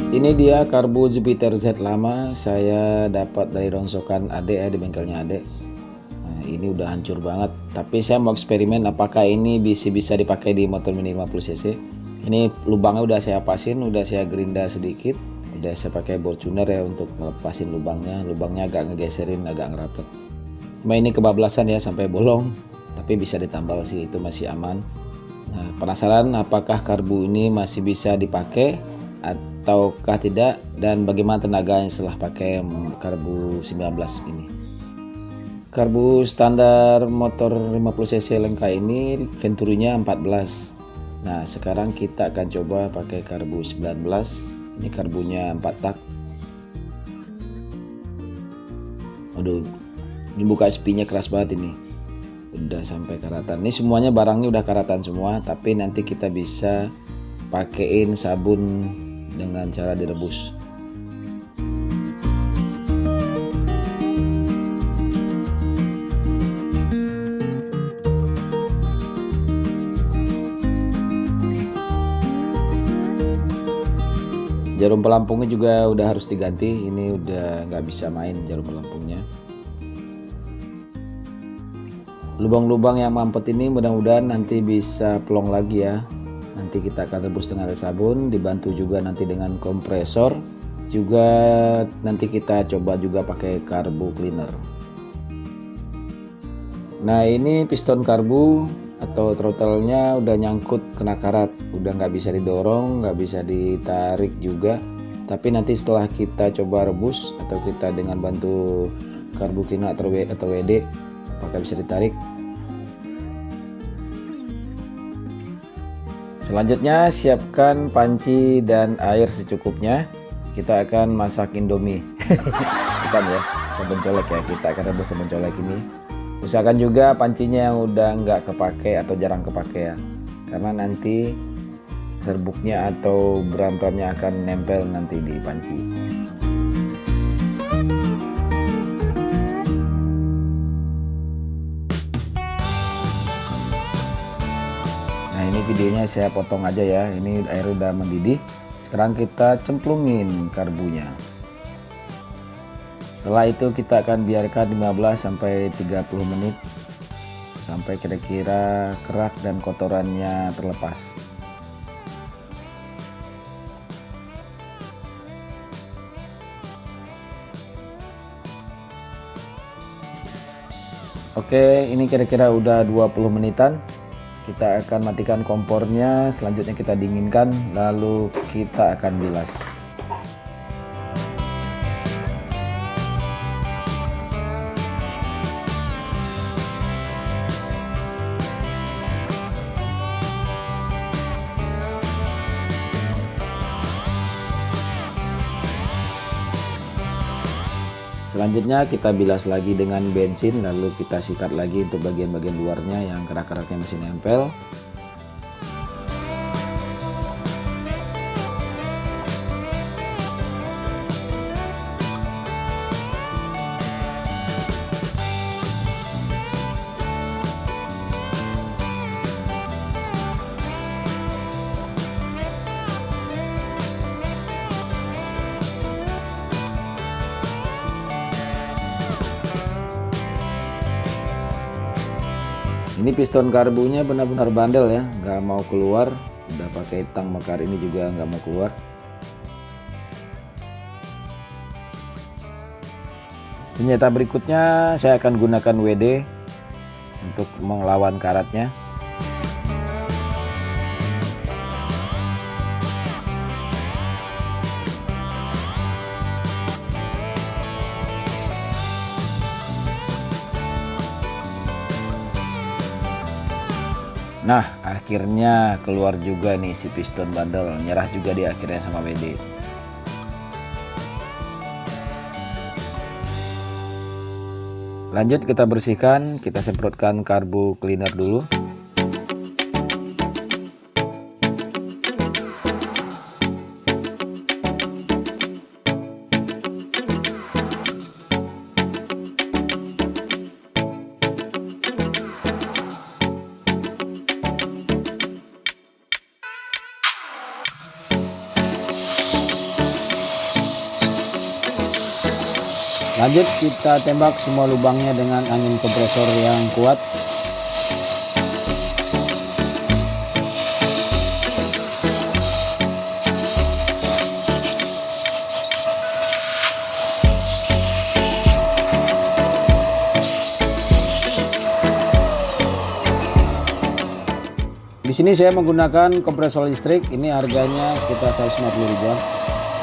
Ini dia karbu Jupiter Z lama, saya dapat dari rongsokan adek ya, di bengkelnya adek. Nah, ini udah hancur banget, tapi saya mau eksperimen apakah ini bisa dipakai di motor mini 50 cc. Ini lubangnya udah saya pasin, udah saya gerinda sedikit, udah saya pakai bor tuner ya untuk melepasin lubangnya agak ngegeserin, agak ngerapet. Cuma ini kebablasan ya sampai bolong, tapi bisa ditambal sih, itu masih aman. Nah, penasaran apakah karbu ini masih bisa dipakai ataukah tidak, dan bagaimana tenaganya setelah pakai karbu 19 ini. Karbu standar motor 50 cc Lenka ini venturinya 14. Nah, sekarang kita akan coba pakai karbu 19. Ini karbunya 4 tak. Aduh, ini buka spinya keras banget ini. Udah sampai karatan. Ini semuanya barangnya udah karatan semua, tapi nanti kita bisa pakein sabun dengan cara direbus. Jarum pelampungnya juga udah harus diganti, ini udah nggak bisa main jarum pelampungnya. Lubang-lubang yang mampet ini mudah-mudahan nanti bisa plong lagi ya. Nanti kita akan rebus dengan air sabun, dibantu juga nanti dengan kompresor. Juga nanti kita coba juga pakai karbu cleaner. Nah, ini piston karbu atau throttle-nya udah nyangkut kena karat, udah nggak bisa didorong, nggak bisa ditarik juga. Tapi nanti setelah kita coba rebus atau kita dengan bantu karbu cleaner atau WD, apakah bisa ditarik. Selanjutnya siapkan panci dan air secukupnya. Kita akan masak indomie. Bukan ya, sabun colek ya. Kita akan rebus sabun colek ini. Usahakan juga pancinya yang udah nggak kepake atau jarang kepake ya, karena nanti serbuknya atau bram-bramnya akan nempel nanti di panci. Nah, ini videonya saya potong aja ya. Ini air udah mendidih. Sekarang kita cemplungin karbunya. Setelah itu kita akan biarkan 15 sampai 30 menit sampai kira-kira kerak dan kotorannya terlepas. Oke, ini kira-kira udah 20 menitan. Kita akan matikan kompornya, selanjutnya kita dinginkan, lalu kita akan bilas. Selanjutnya kita bilas lagi dengan bensin, lalu kita sikat lagi untuk bagian-bagian luarnya yang kerak-keraknya masih nempel. Ini piston karbunya benar-benar bandel ya, nggak mau keluar. Udah pakai tang mekar ini juga nggak mau keluar. Senjata berikutnya saya akan gunakan WD untuk melawan karatnya. Nah, akhirnya keluar juga nih si piston bandel, nyerah juga di akhirnya sama WD. Lanjut kita bersihkan, kita semprotkan karbu cleaner dulu. Lanjut kita tembak semua lubangnya dengan angin kompresor yang kuat. Di sini saya menggunakan kompresor listrik, ini harganya sekitar 150 ribuan.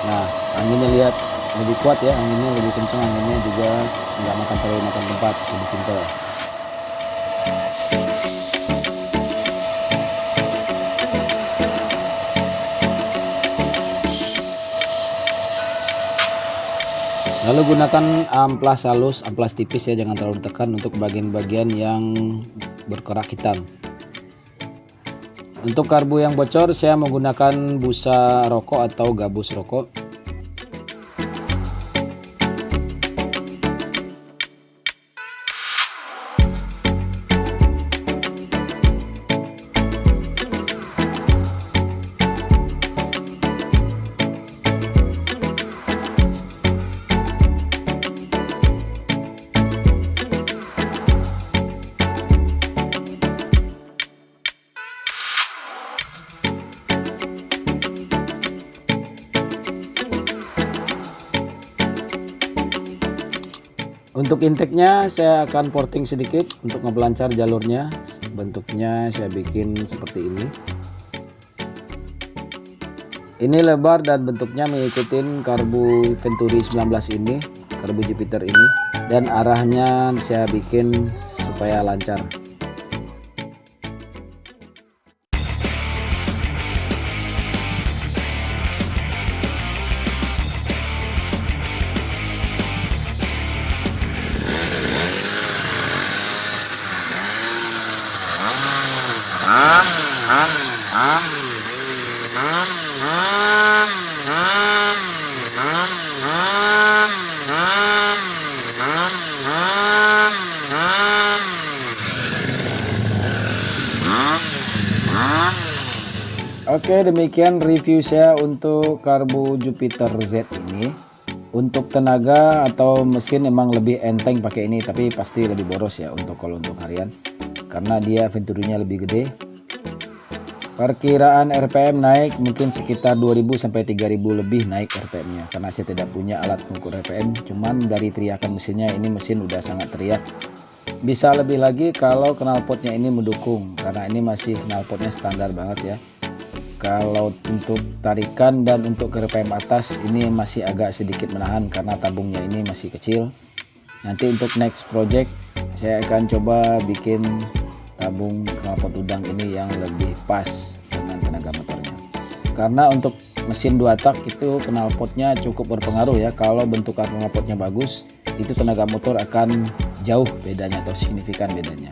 Nah, anginnya lihat lebih kuat ya, anginnya lebih kencang, anginnya juga nggak terlalu makan tempat, lebih simpel. Lalu gunakan amplas halus, amplas tipis ya, jangan terlalu ditekan untuk bagian-bagian yang berkerak hitam. Untuk karbu yang bocor saya menggunakan busa rokok atau gabus rokok. Untuk intake-nya saya akan porting sedikit untuk ngebelancar jalurnya. Bentuknya saya bikin seperti ini. Ini lebar dan bentuknya mengikuti karbu Venturi 19 ini, karbu Jupiter ini, dan arahnya saya bikin supaya lancar. Oke, demikian review saya untuk karbu Jupiter Z ini. Untuk tenaga atau mesin emang lebih enteng pakai ini, tapi pasti lebih boros ya kalau untuk harian karena dia Venturinya lebih gede. Perkiraan RPM naik mungkin sekitar 2000 sampai 3000 lebih naik RPM-nya karena saya tidak punya alat mengukur RPM, cuman dari teriakan mesinnya ini mesin udah sangat teriak. Bisa lebih lagi kalau knalpotnya ini mendukung karena ini masih knalpotnya standar banget ya. Kalau untuk tarikan dan untuk RPM atas ini masih agak sedikit menahan karena tabungnya ini masih kecil. Nanti untuk next project saya akan coba bikin tabung knalpot udang ini yang lebih pas dengan tenaga motornya. Karena untuk mesin 2 tak itu knalpotnya cukup berpengaruh ya. Kalau bentuk knalpotnya bagus, itu tenaga motor akan jauh bedanya atau signifikan bedanya.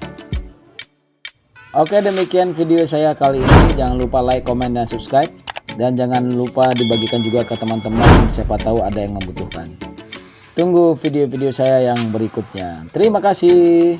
Oke, demikian video saya kali ini. Jangan lupa like, komen, dan subscribe. Dan jangan lupa dibagikan juga ke teman-teman, siapa tahu ada yang membutuhkan. Tunggu video-video saya yang berikutnya. Terima kasih.